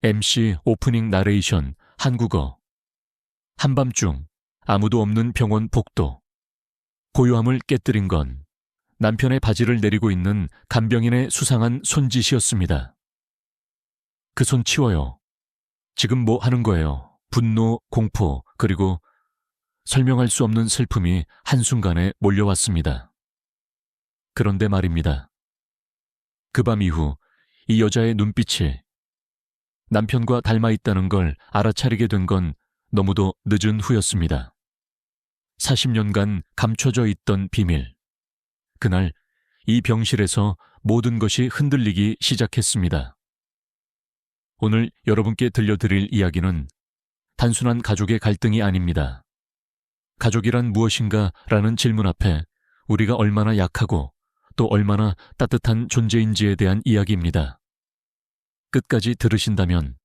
MC 오프닝 나레이션 한국어. 한밤중 아무도 없는 병원 복도. 고요함을 깨뜨린 건 남편의 바지를 내리고 있는 간병인의 수상한 손짓이었습니다. 그 손 치워요. 지금 뭐 하는 거예요? 분노, 공포, 그리고 설명할 수 없는 슬픔이 한순간에 몰려왔습니다. 그런데 말입니다. 그 밤 이후 이 여자의 눈빛이 남편과 닮아 있다는 걸 알아차리게 된 건 너무도 늦은 후였습니다. 40년간 감춰져 있던 비밀. 그날 이 병실에서 모든 것이 흔들리기 시작했습니다. 오늘 여러분께 들려드릴 이야기는 단순한 가족의 갈등이 아닙니다. 가족이란 무엇인가 라는 질문 앞에 우리가 얼마나 약하고 또 얼마나 따뜻한 존재인지에 대한 이야기입니다. 끝까지 들으신다면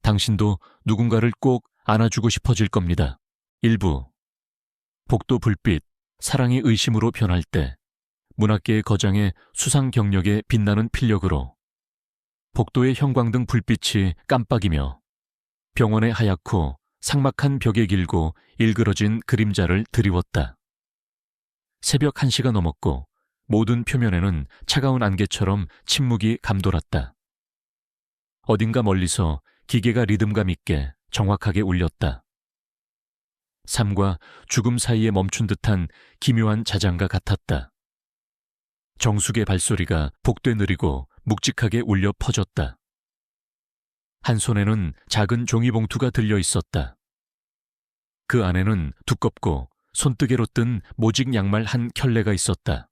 당신도 누군가를 꼭 안아주고 싶어질 겁니다. 1부. 복도 불빛, 사랑이 의심으로 변할 때 문학계의 거장의 수상 경력에 빛나는 필력으로 복도의 형광등 불빛이 깜빡이며 병원의 하얗고 삭막한 벽에 길고 일그러진 그림자를 드리웠다. 새벽 1시가 넘었고 모든 표면에는 차가운 안개처럼 침묵이 감돌았다. 어딘가 멀리서 기계가 리듬감 있게 정확하게 울렸다. 삶과 죽음 사이에 멈춘 듯한 기묘한 자장가 같았다. 정숙의 발소리가 복도에 느리고 묵직하게 울려 퍼졌다. 한 손에는 작은 종이봉투가 들려 있었다. 그 안에는 두껍고 손뜨개로 뜬 모직 양말 한 켤레가 있었다.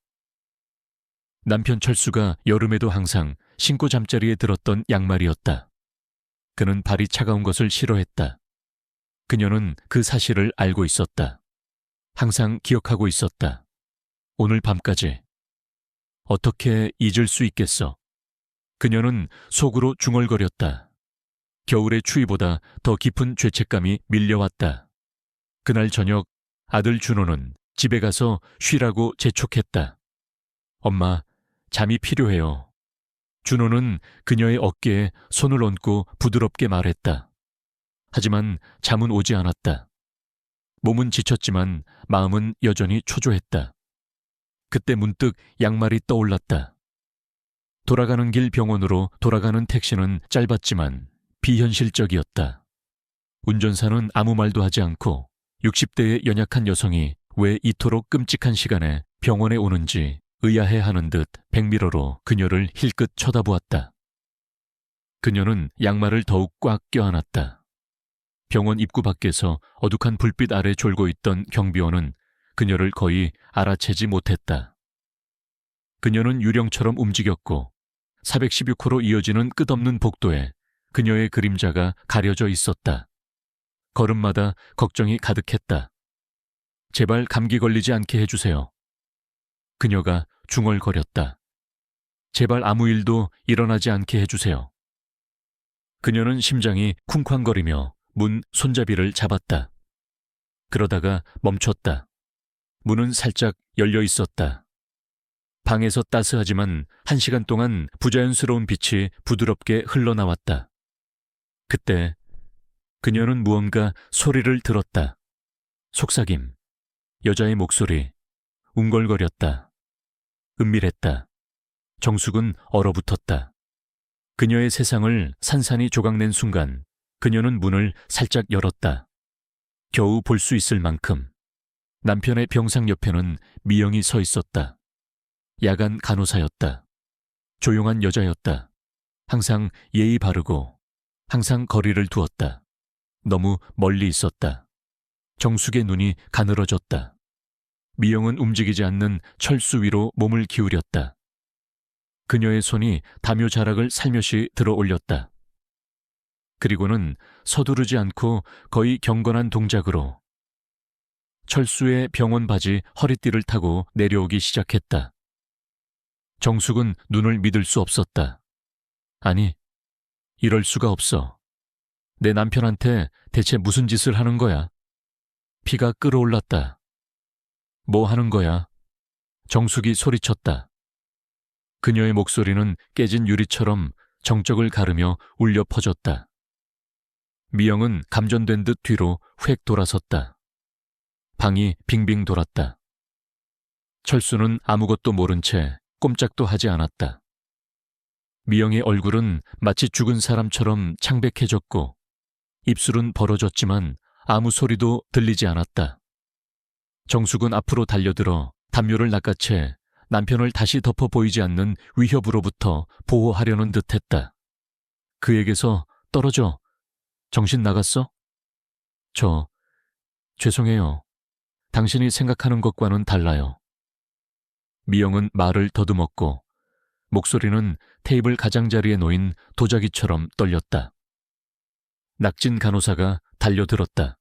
남편 철수가 여름에도 항상 신고 잠자리에 들었던 양말이었다. 그는 발이 차가운 것을 싫어했다. 그녀는 그 사실을 알고 있었다. 항상 기억하고 있었다. 오늘 밤까지. 어떻게 잊을 수 있겠어? 그녀는 속으로 중얼거렸다. 겨울의 추위보다 더 깊은 죄책감이 밀려왔다. 그날 저녁 아들 준호는 집에 가서 쉬라고 재촉했다. 엄마, 잠이 필요해요. 준호는 그녀의 어깨에 손을 얹고 부드럽게 말했다. 하지만 잠은 오지 않았다. 몸은 지쳤지만 마음은 여전히 초조했다. 그때 문득 양말이 떠올랐다. 돌아가는 길 병원으로 돌아가는 택시는 짧았지만 비현실적이었다. 운전사는 아무 말도 하지 않고 60대의 연약한 여성이 왜 이토록 끔찍한 시간에 병원에 오는지 의아해하는 듯 백미러로 그녀를 힐끗 쳐다보았다. 그녀는 양말을 더욱 꽉 껴안았다. 병원 입구 밖에서 어둑한 불빛 아래 졸고 있던 경비원은 그녀를 거의 알아채지 못했다. 그녀는 유령처럼 움직였고 416호로 이어지는 끝없는 복도에 그녀의 그림자가 가려져 있었다. 걸음마다 걱정이 가득했다. 제발 감기 걸리지 않게 해주세요. 그녀가 중얼거렸다. 제발 아무 일도 일어나지 않게 해주세요. 그녀는 심장이 쿵쾅거리며 문 손잡이를 잡았다. 그러다가 멈췄다. 문은 살짝 열려 있었다. 방에서 따스하지만 1시간 동안 부자연스러운 빛이 부드럽게 흘러나왔다. 그때 그녀는 무언가 소리를 들었다. 속삭임, 여자의 목소리, 웅걸거렸다. 은밀했다. 정숙은 얼어붙었다. 그녀의 세상을 산산이 조각낸 순간 그녀는 문을 살짝 열었다. 겨우 볼 수 있을 만큼. 남편의 병상 옆에는 미영이 서 있었다. 야간 간호사였다. 조용한 여자였다. 항상 예의 바르고 항상 거리를 두었다. 너무 멀리 있었다. 정숙의 눈이 가늘어졌다. 미영은 움직이지 않는 철수 위로 몸을 기울였다. 그녀의 손이 담요 자락을 살며시 들어 올렸다. 그리고는 서두르지 않고 거의 경건한 동작으로 철수의 병원 바지 허리띠를 타고 내려오기 시작했다. 정숙은 눈을 믿을 수 없었다. 아니, 이럴 수가 없어. 내 남편한테 대체 무슨 짓을 하는 거야? 피가 끓어올랐다. 뭐 하는 거야? 정숙이 소리쳤다. 그녀의 목소리는 깨진 유리처럼 정적을 가르며 울려 퍼졌다. 미영은 감전된 듯 뒤로 휙 돌아섰다. 방이 빙빙 돌았다. 철수는 아무것도 모른 채 꼼짝도 하지 않았다. 미영의 얼굴은 마치 죽은 사람처럼 창백해졌고 입술은 벌어졌지만 아무 소리도 들리지 않았다. 정숙은 앞으로 달려들어 담요를 낚아채 남편을 다시 덮어 보이지 않는 위협으로부터 보호하려는 듯했다. 그에게서 떨어져. 정신 나갔어? 죄송해요. 당신이 생각하는 것과는 달라요. 미영은 말을 더듬었고 목소리는 테이블 가장자리에 놓인 도자기처럼 떨렸다. 낙진 간호사가 달려들었다.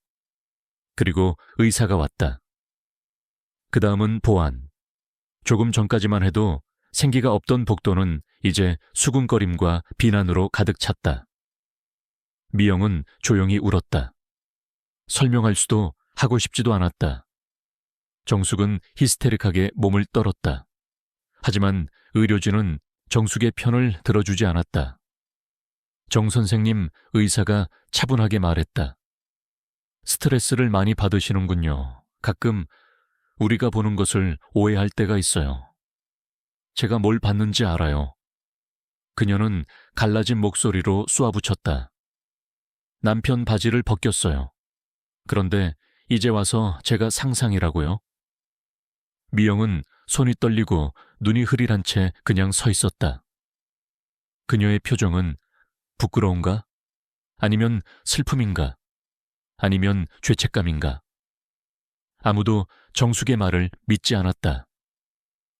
그리고 의사가 왔다. 그 다음은 보안. 조금 전까지만 해도 생기가 없던 복도는 이제 수군거림과 비난으로 가득 찼다. 미영은 조용히 울었다. 설명할 수도 하고 싶지도 않았다. 정숙은 히스테릭하게 몸을 떨었다. 하지만 의료진은 정숙의 편을 들어주지 않았다. 정 선생님, 의사가 차분하게 말했다. 스트레스를 많이 받으시는군요. 가끔 우리가 보는 것을 오해할 때가 있어요. 제가 뭘 봤는지 알아요. 그녀는 갈라진 목소리로 쏘아붙였다. 남편 바지를 벗겼어요. 그런데 이제 와서 제가 상상이라고요? 미영은 손이 떨리고 눈이 흐릿한 채 그냥 서 있었다. 그녀의 표정은 부끄러운가? 아니면 슬픔인가? 아니면 죄책감인가? 아무도 정숙의 말을 믿지 않았다.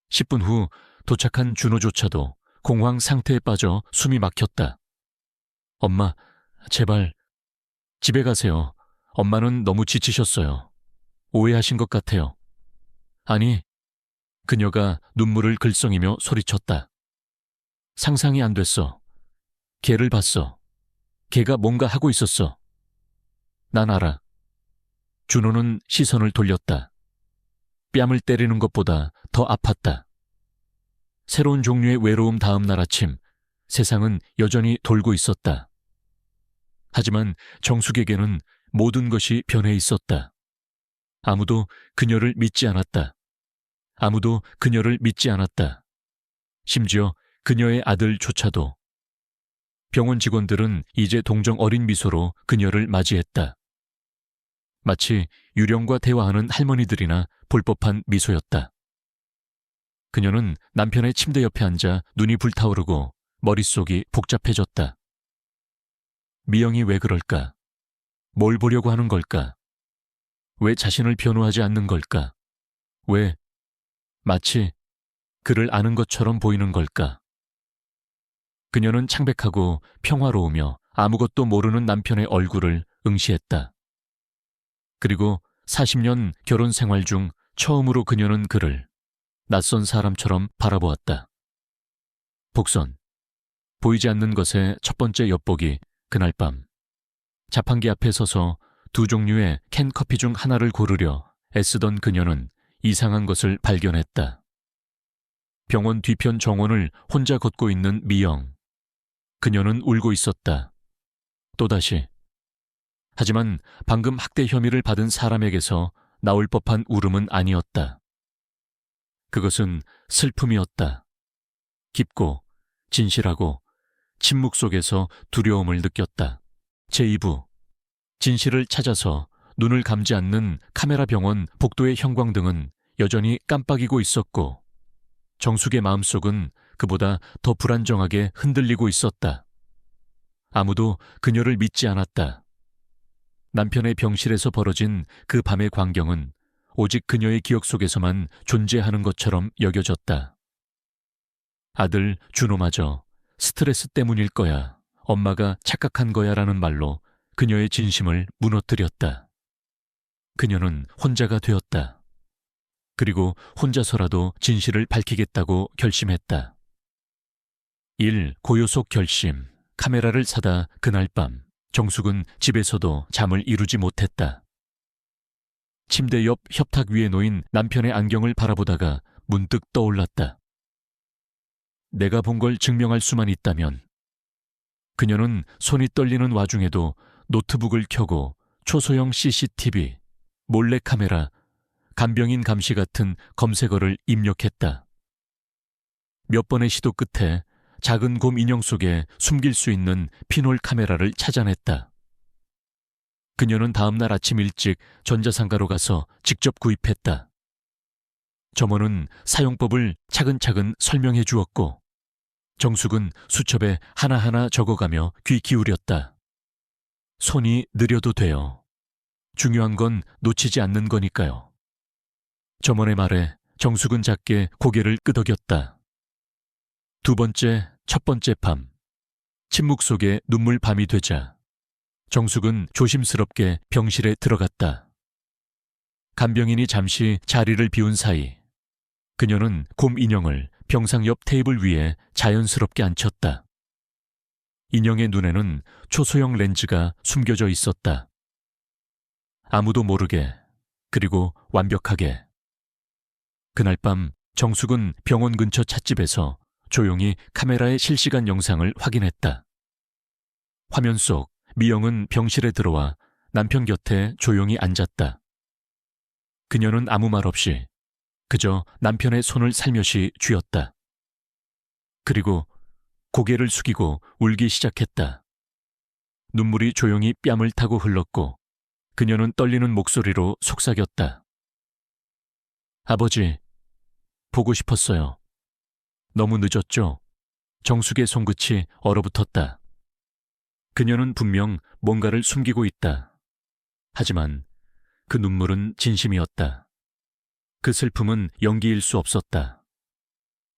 10분 후 도착한 준호조차도 공황 상태에 빠져 숨이 막혔다. 엄마, 제발 집에 가세요. 엄마는 너무 지치셨어요. 오해하신 것 같아요. 아니, 그녀가 눈물을 글썽이며 소리쳤다. 상상이 안 됐어. 걔를 봤어. 걔가 뭔가 하고 있었어. 난 알아. 준호는 시선을 돌렸다. 뺨을 때리는 것보다 더 아팠다. 새로운 종류의 외로움 다음 날 아침, 세상은 여전히 돌고 있었다. 하지만 정숙에게는 모든 것이 변해 있었다. 아무도 그녀를 믿지 않았다. 아무도 그녀를 믿지 않았다. 심지어 그녀의 아들조차도. 병원 직원들은 이제 동정 어린 미소로 그녀를 맞이했다. 마치 유령과 대화하는 할머니들이나 볼 법한 미소였다. 그녀는 남편의 침대 옆에 앉아 눈이 불타오르고 머릿속이 복잡해졌다. 미영이 왜 그럴까? 뭘 보려고 하는 걸까? 왜 자신을 변호하지 않는 걸까? 왜 마치 그를 아는 것처럼 보이는 걸까? 그녀는 창백하고 평화로우며 아무것도 모르는 남편의 얼굴을 응시했다. 그리고 40년 결혼 생활 중 처음으로 그녀는 그를 낯선 사람처럼 바라보았다. 복선. 보이지 않는 것의 첫 번째 엿보기 그날 밤. 자판기 앞에 서서 두 종류의 캔 커피 중 하나를 고르려 애쓰던 그녀는 이상한 것을 발견했다. 병원 뒤편 정원을 혼자 걷고 있는 미영. 그녀는 울고 있었다. 또다시. 하지만 방금 학대 혐의를 받은 사람에게서 나올 법한 울음은 아니었다. 그것은 슬픔이었다. 깊고 진실하고 침묵 속에서 두려움을 느꼈다. 제2부. 진실을 찾아서 눈을 감지 않는 카메라 병원 복도의 형광등은 여전히 깜빡이고 있었고 정숙의 마음속은 그보다 더 불안정하게 흔들리고 있었다. 아무도 그녀를 믿지 않았다. 남편의 병실에서 벌어진 그 밤의 광경은 오직 그녀의 기억 속에서만 존재하는 것처럼 여겨졌다. 아들 준호마저 스트레스 때문일 거야, 엄마가 착각한 거야 라는 말로 그녀의 진심을 무너뜨렸다. 그녀는 혼자가 되었다. 그리고 혼자서라도 진실을 밝히겠다고 결심했다. 1. 고요 속 결심. 카메라를 사다 그날 밤 정숙은 집에서도 잠을 이루지 못했다. 침대 옆 협탁 위에 놓인 남편의 안경을 바라보다가 문득 떠올랐다. 내가 본 걸 증명할 수만 있다면. 그녀는 손이 떨리는 와중에도 노트북을 켜고 초소형 CCTV, 몰래카메라, 간병인 감시 같은 검색어를 입력했다. 몇 번의 시도 끝에 작은 곰 인형 속에 숨길 수 있는 피놀 카메라를 찾아냈다. 그녀는 다음날 아침 일찍 전자상가로 가서 직접 구입했다. 점원은 사용법을 차근차근 설명해 주었고 정숙은 수첩에 하나하나 적어가며 귀 기울였다. 손이 느려도 돼요. 중요한 건 놓치지 않는 거니까요. 점원의 말에 정숙은 작게 고개를 끄덕였다. 두 번째, 첫 번째 밤. 침묵 속에 눈물 밤이 되자 정숙은 조심스럽게 병실에 들어갔다. 간병인이 잠시 자리를 비운 사이 그녀는 곰 인형을 병상 옆 테이블 위에 자연스럽게 앉혔다. 인형의 눈에는 초소형 렌즈가 숨겨져 있었다. 아무도 모르게, 그리고 완벽하게. 그날 밤 정숙은 병원 근처 찻집에서 조용히 카메라의 실시간 영상을 확인했다. 화면 속 미영은 병실에 들어와 남편 곁에 조용히 앉았다. 그녀는 아무 말 없이 그저 남편의 손을 살며시 쥐었다. 그리고 고개를 숙이고 울기 시작했다. 눈물이 조용히 뺨을 타고 흘렀고 그녀는 떨리는 목소리로 속삭였다. 아버지, 보고 싶었어요. 너무 늦었죠? 정숙의 손끝이 얼어붙었다. 그녀는 분명 뭔가를 숨기고 있다. 하지만 그 눈물은 진심이었다. 그 슬픔은 연기일 수 없었다.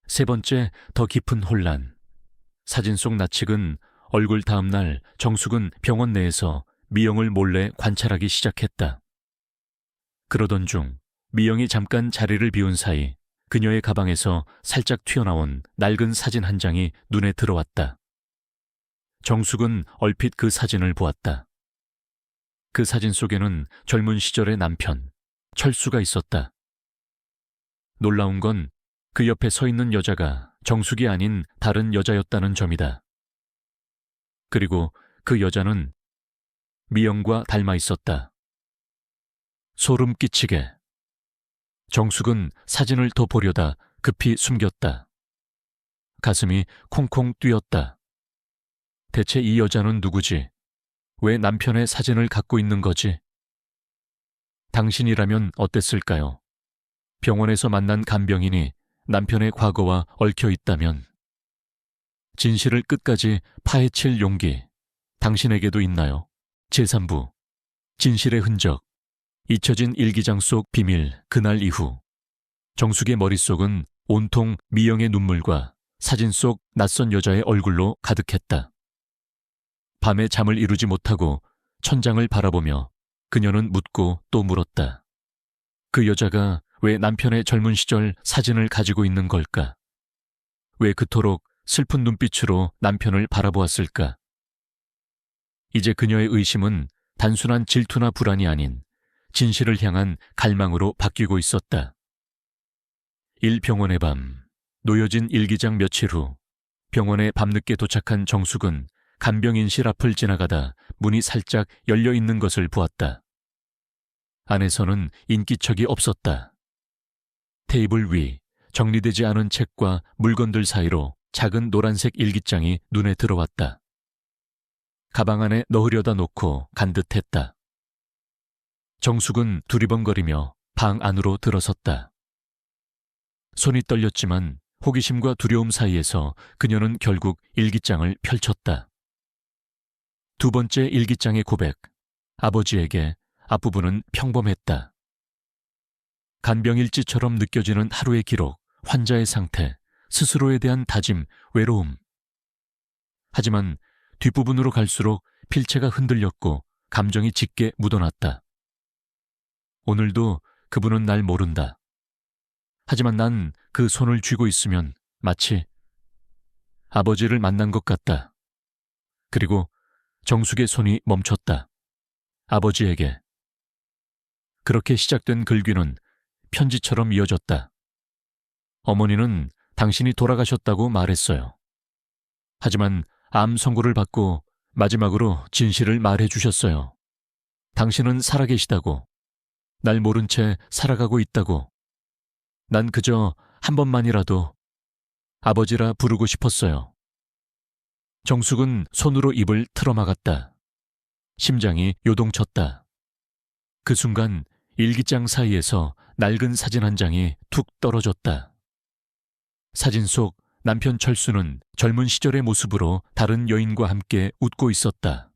세 번째, 더 깊은 혼란. 사진 속 나측은 얼굴 다음 날 정숙은 병원 내에서 미영을 몰래 관찰하기 시작했다. 그러던 중 미영이 잠깐 자리를 비운 사이 그녀의 가방에서 살짝 튀어나온 낡은 사진 한 장이 눈에 들어왔다. 정숙은 얼핏 그 사진을 보았다. 그 사진 속에는 젊은 시절의 남편, 철수가 있었다. 놀라운 건 그 옆에 서 있는 여자가 정숙이 아닌 다른 여자였다는 점이다. 그리고 그 여자는 미영과 닮아 있었다. 소름 끼치게. 정숙은 사진을 더 보려다 급히 숨겼다. 가슴이 콩콩 뛰었다. 대체 이 여자는 누구지? 왜 남편의 사진을 갖고 있는 거지? 당신이라면 어땠을까요? 병원에서 만난 간병인이 남편의 과거와 얽혀 있다면 진실을 끝까지 파헤칠 용기 당신에게도 있나요? 제3부 진실의 흔적 잊혀진 일기장 속 비밀 그날 이후 정숙의 머릿속은 온통 미영의 눈물과 사진 속 낯선 여자의 얼굴로 가득했다. 밤에 잠을 이루지 못하고 천장을 바라보며 그녀는 묻고 또 물었다. 그 여자가 왜 남편의 젊은 시절 사진을 가지고 있는 걸까? 왜 그토록 슬픈 눈빛으로 남편을 바라보았을까? 이제 그녀의 의심은 단순한 질투나 불안이 아닌 진실을 향한 갈망으로 바뀌고 있었다. 1병원의 밤, 놓여진 일기장 며칠 후 병원에 밤늦게 도착한 정숙은 간병인실 앞을 지나가다 문이 살짝 열려 있는 것을 보았다. 안에서는 인기척이 없었다. 테이블 위 정리되지 않은 책과 물건들 사이로 작은 노란색 일기장이 눈에 들어왔다. 가방 안에 넣으려다 놓고 간 듯했다. 정숙은 두리번거리며 방 안으로 들어섰다. 손이 떨렸지만 호기심과 두려움 사이에서 그녀는 결국 일기장을 펼쳤다. 두 번째 일기장의 고백. 아버지에게 앞부분은 평범했다. 간병일지처럼 느껴지는 하루의 기록, 환자의 상태, 스스로에 대한 다짐, 외로움. 하지만 뒷부분으로 갈수록 필체가 흔들렸고 감정이 짙게 묻어났다. 오늘도 그분은 날 모른다. 하지만 난 그 손을 쥐고 있으면 마치 아버지를 만난 것 같다. 그리고 정숙의 손이 멈췄다. 아버지에게. 그렇게 시작된 글귀는 편지처럼 이어졌다. 어머니는 당신이 돌아가셨다고 말했어요. 하지만 암 선고를 받고 마지막으로 진실을 말해 주셨어요. 당신은 살아계시다고. 날 모른 채 살아가고 있다고. 난 그저 한 번만이라도 아버지라 부르고 싶었어요. 정숙은 손으로 입을 틀어막았다. 심장이 요동쳤다. 그 순간 일기장 사이에서 낡은 사진 한 장이 툭 떨어졌다. 사진 속 남편 철수는 젊은 시절의 모습으로 다른 여인과 함께 웃고 있었다.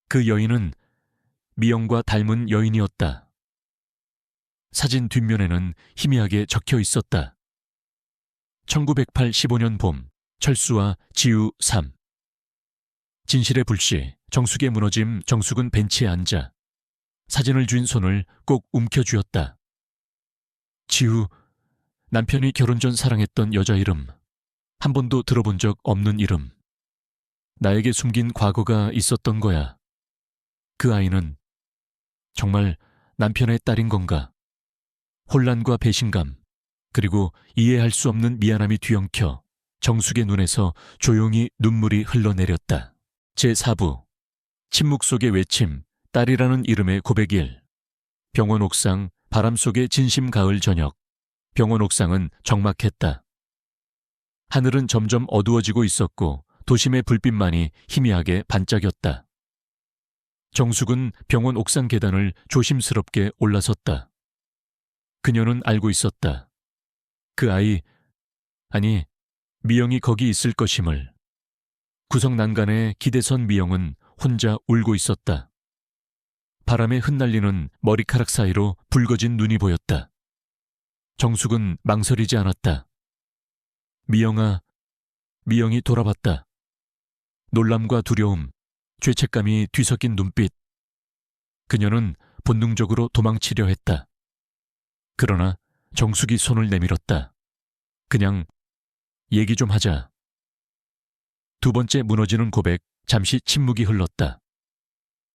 그 여인은 미영과 닮은 여인이었다. 사진 뒷면에는 희미하게 적혀 있었다. 1985년 봄, 철수와 지우 3. 진실의 불씨, 정숙의 무너짐. 정숙은 벤치에 앉아 사진을 쥔 손을 꼭 움켜쥐었다. 지우, 남편이 결혼 전 사랑했던 여자 이름. 한 번도 들어본 적 없는 이름. 나에게 숨긴 과거가 있었던 거야. 그 아이는 정말 남편의 딸인 건가? 혼란과 배신감, 그리고 이해할 수 없는 미안함이 뒤엉켜 정숙의 눈에서 조용히 눈물이 흘러내렸다. 제4부 침묵 속의 외침, 딸이라는 이름의 고백일. 병원 옥상, 바람 속의 진심 가을 저녁. 병원 옥상은 적막했다. 하늘은 점점 어두워지고 있었고 도심의 불빛만이 희미하게 반짝였다. 정숙은 병원 옥상 계단을 조심스럽게 올라섰다. 그녀는 알고 있었다. 그 아니, 미영이 거기 있을 것임을. 구석 난간에 기대선 미영은 혼자 울고 있었다. 바람에 흩날리는 머리카락 사이로 붉어진 눈이 보였다. 정숙은 망설이지 않았다. 미영아, 미영이 돌아봤다. 놀람과 두려움, 죄책감이 뒤섞인 눈빛. 그녀는 본능적으로 도망치려 했다. 그러나 정숙이 손을 내밀었다. 그냥 얘기 좀 하자. 두 번째 무너지는 고백, 잠시 침묵이 흘렀다.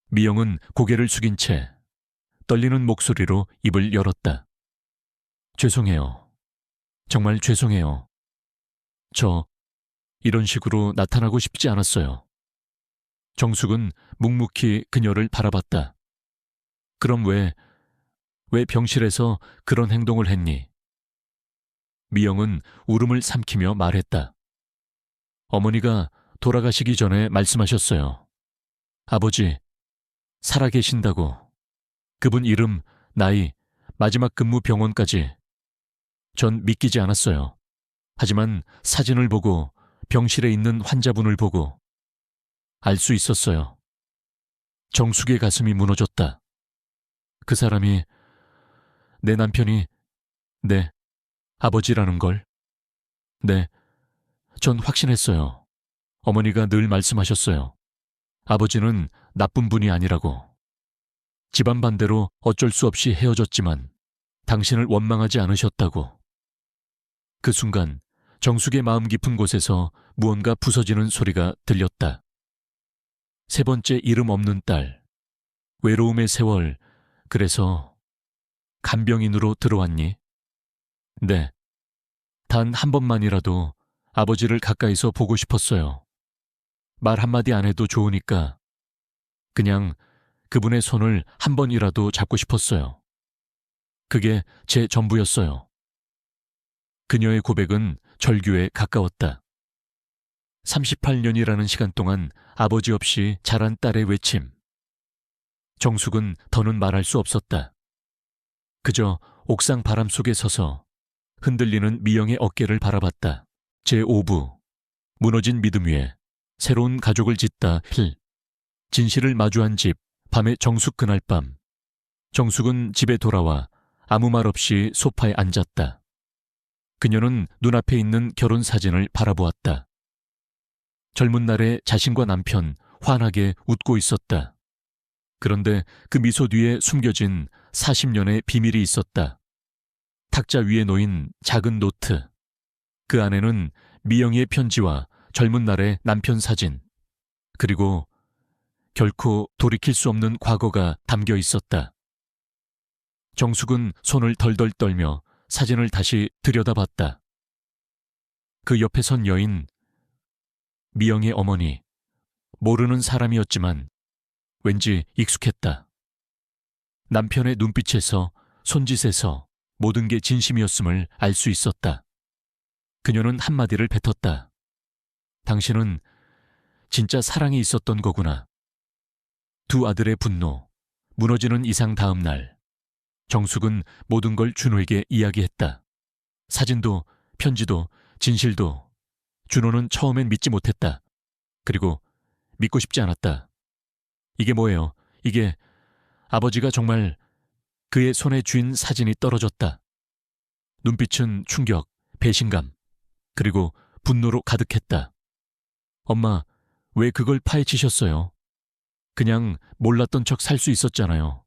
미영은 고개를 숙인 채 떨리는 목소리로 입을 열었다. 죄송해요. 정말 죄송해요. 저 이런 식으로 나타나고 싶지 않았어요. 정숙은 묵묵히 그녀를 바라봤다. 그럼 왜 병실에서 그런 행동을 했니? 미영은 울음을 삼키며 말했다. 어머니가 돌아가시기 전에 말씀하셨어요. 아버지, 살아계신다고. 그분 이름, 나이, 마지막 근무 병원까지. 전 믿기지 않았어요. 하지만 사진을 보고 병실에 있는 환자분을 보고 알 수 있었어요. 정숙의 가슴이 무너졌다. 그 사람이 내 남편이 내 아버지라는 걸. 네, 전 확신했어요. 어머니가 늘 말씀하셨어요. 아버지는 나쁜 분이 아니라고. 집안 반대로 어쩔 수 없이 헤어졌지만 당신을 원망하지 않으셨다고. 그 순간 정숙의 마음 깊은 곳에서 무언가 부서지는 소리가 들렸다. 세 번째 이름 없는 딸. 외로움의 세월. 그래서 간병인으로 들어왔니? 네. 단 한 번만이라도 아버지를 가까이서 보고 싶었어요. 말 한마디 안 해도 좋으니까 그냥 그분의 손을 한 번이라도 잡고 싶었어요. 그게 제 전부였어요. 그녀의 고백은 절규에 가까웠다. 38년이라는 시간 동안 아버지 없이 자란 딸의 외침. 정숙은 더는 말할 수 없었다. 그저 옥상 바람 속에 서서 흔들리는 미영의 어깨를 바라봤다. 제5부 무너진 믿음 위에 새로운 가족을 짓다. 힐. 진실을 마주한 집. 밤의 정숙. 그날 밤 정숙은 집에 돌아와 아무 말 없이 소파에 앉았다. 그녀는 눈앞에 있는 결혼 사진을 바라보았다. 젊은 날의 자신과 남편 환하게 웃고 있었다. 그런데 그 미소 뒤에 숨겨진 40년의 비밀이 있었다. 탁자 위에 놓인 작은 노트. 그 안에는 미영이의 편지와 젊은 날의 남편 사진, 그리고 결코 돌이킬 수 없는 과거가 담겨 있었다. 정숙은 손을 덜덜 떨며 사진을 다시 들여다봤다. 그 옆에 선 여인, 미영의 어머니, 모르는 사람이었지만 왠지 익숙했다. 남편의 눈빛에서, 손짓에서 모든 게 진심이었음을 알 수 있었다. 그녀는 한마디를 뱉었다. 당신은 진짜 사랑이 있었던 거구나. 두 아들의 분노, 무너지는 이상 다음 날, 정숙은 모든 걸 준호에게 이야기했다. 사진도, 편지도, 진실도. 준호는 처음엔 믿지 못했다. 그리고 믿고 싶지 않았다. 이게 뭐예요? 이게 아버지가 정말 그의 손에 쥔 사진이 떨어졌다. 눈빛은 충격, 배신감, 그리고 분노로 가득했다. 엄마, 왜 그걸 파헤치셨어요? 그냥 몰랐던 척 살 수 있었잖아요.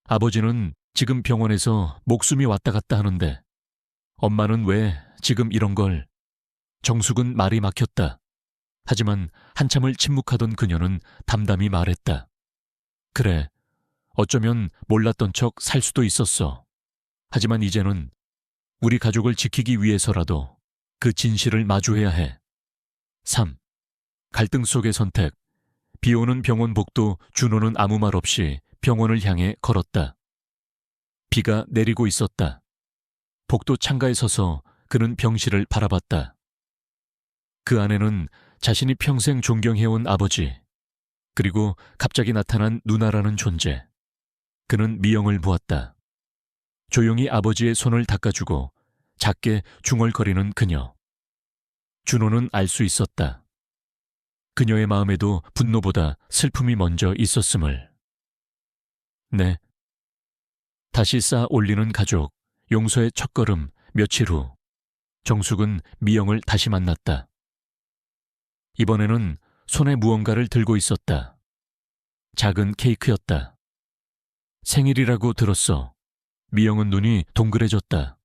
아버지는 지금 병원에서 목숨이 왔다 갔다 하는데 엄마는 왜 지금 이런 걸... 정숙은 말이 막혔다. 하지만 한참을 침묵하던 그녀는 담담히 말했다. 그래, 어쩌면 몰랐던 척 살 수도 있었어. 하지만 이제는 우리 가족을 지키기 위해서라도 그 진실을 마주해야 해. 3. 갈등 속의 선택. 비 오는 병원 복도 준호는 아무 말 없이 병원을 향해 걸었다. 비가 내리고 있었다. 복도 창가에 서서 그는 병실을 바라봤다. 그 안에는 자신이 평생 존경해온 아버지, 그리고 갑자기 나타난 누나라는 존재. 그는 미영을 보았다. 조용히 아버지의 손을 닦아주고 작게 중얼거리는 그녀. 준호는 알 수 있었다. 그녀의 마음에도 분노보다 슬픔이 먼저 있었음을. 네. 다시 쌓아 올리는 가족, 용서의 첫걸음. 며칠 후 정숙은 미영을 다시 만났다. 이번에는 손에 무언가를 들고 있었다. 작은 케이크였다. 생일이라고 들었어. 미영은 눈이 동그래졌다.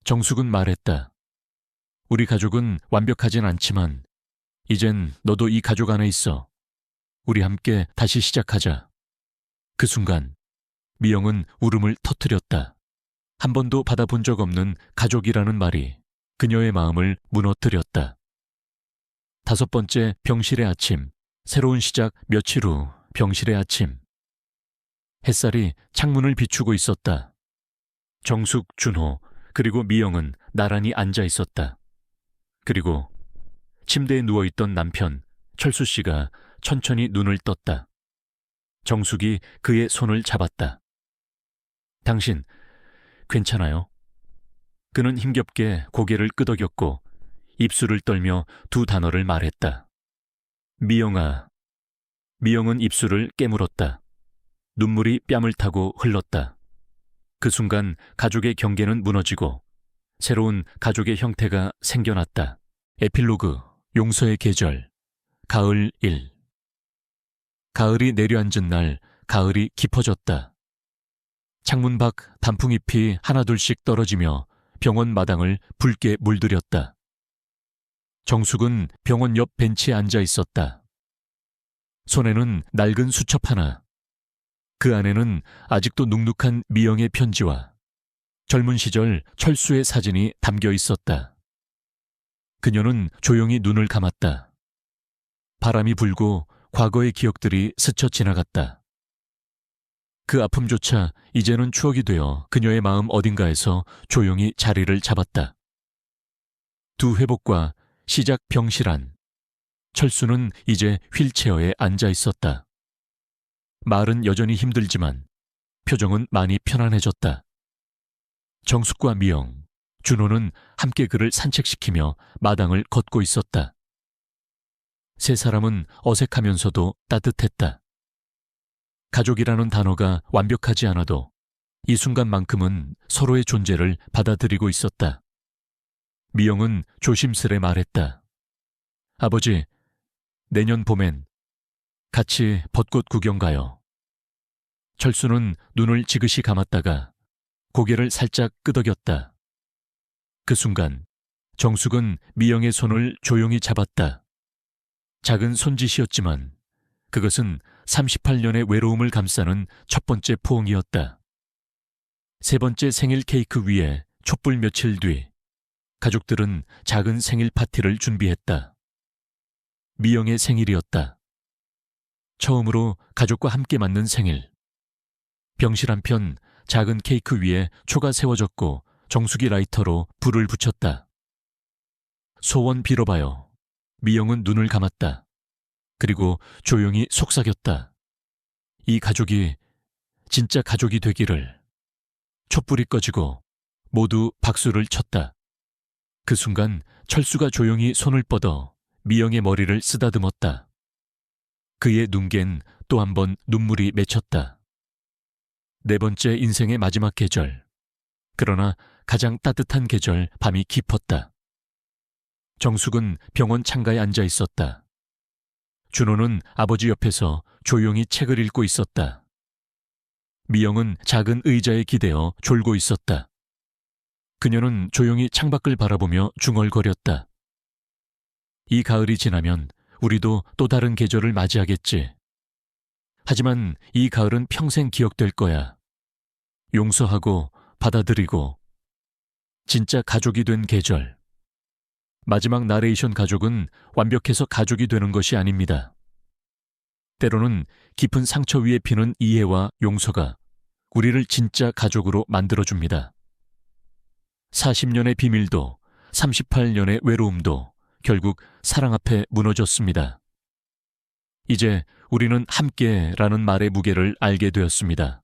정숙은 말했다. 우리 가족은 완벽하진 않지만 이젠 너도 이 가족 안에 있어. 우리 함께 다시 시작하자. 그 순간 미영은 울음을 터뜨렸다. 한 번도 받아본 적 없는 가족이라는 말이 그녀의 마음을 무너뜨렸다. 5번째 병실의 아침. 새로운 시작. 며칠 후 병실의 아침. 햇살이 창문을 비추고 있었다. 정숙, 준호, 그리고 미영은 나란히 앉아 있었다. 그리고 침대에 누워있던 남편, 철수 씨가 천천히 눈을 떴다. 정숙이 그의 손을 잡았다. 당신, 괜찮아요? 그는 힘겹게 고개를 끄덕였고 입술을 떨며 두 단어를 말했다. 미영아. 미영은 입술을 깨물었다. 눈물이 뺨을 타고 흘렀다. 그 순간 가족의 경계는 무너지고 새로운 가족의 형태가 생겨났다. 에필로그. 용서의 계절. 가을 1. 가을이 내려앉은 날, 가을이 깊어졌다. 창문 밖 단풍잎이 하나둘씩 떨어지며 병원 마당을 붉게 물들였다. 정숙은 병원 옆 벤치에 앉아 있었다. 손에는 낡은 수첩 하나. 그 안에는 아직도 눅눅한 미영의 편지와 젊은 시절 철수의 사진이 담겨 있었다. 그녀는 조용히 눈을 감았다. 바람이 불고 과거의 기억들이 스쳐 지나갔다. 그 아픔조차 이제는 추억이 되어 그녀의 마음 어딘가에서 조용히 자리를 잡았다. 두 회복과 시작 병실 안. 철수는 이제 휠체어에 앉아 있었다. 말은 여전히 힘들지만 표정은 많이 편안해졌다. 정숙과 미영, 준호는 함께 그를 산책시키며 마당을 걷고 있었다. 세 사람은 어색하면서도 따뜻했다. 가족이라는 단어가 완벽하지 않아도 이 순간만큼은 서로의 존재를 받아들이고 있었다. 미영은 조심스레 말했다. 아버지, 내년 봄엔 같이 벚꽃 구경 가요. 철수는 눈을 지그시 감았다가 고개를 살짝 끄덕였다. 그 순간 정숙은 미영의 손을 조용히 잡았다. 작은 손짓이었지만 그것은 38년의 외로움을 감싸는 첫 번째 포옹이었다. 세 번째 생일 케이크 위에 촛불. 며칠 뒤 가족들은 작은 생일 파티를 준비했다. 미영의 생일이었다. 처음으로 가족과 함께 맞는 생일. 병실 한편 작은 케이크 위에 초가 세워졌고 정숙이 라이터로 불을 붙였다. 소원 빌어봐요. 미영은 눈을 감았다. 그리고 조용히 속삭였다. 이 가족이 진짜 가족이 되기를. 촛불이 꺼지고 모두 박수를 쳤다. 그 순간 철수가 조용히 손을 뻗어 미영의 머리를 쓰다듬었다. 그의 눈겐 또 한 번 눈물이 맺혔다. 네 번째 인생의 마지막 계절. 그러나 가장 따뜻한 계절 밤이 깊었다. 정숙은 병원 창가에 앉아 있었다. 준호는 아버지 옆에서 조용히 책을 읽고 있었다. 미영은 작은 의자에 기대어 졸고 있었다. 그녀는 조용히 창밖을 바라보며 중얼거렸다. 이 가을이 지나면 우리도 또 다른 계절을 맞이하겠지. 하지만 이 가을은 평생 기억될 거야. 용서하고 받아들이고 진짜 가족이 된 계절. 마지막 나레이션 가족은 완벽해서 가족이 되는 것이 아닙니다. 때로는 깊은 상처 위에 피는 이해와 용서가 우리를 진짜 가족으로 만들어줍니다. 40년의 비밀도 38년의 외로움도 결국 사랑 앞에 무너졌습니다. 이제 우리는 함께라는 말의 무게를 알게 되었습니다.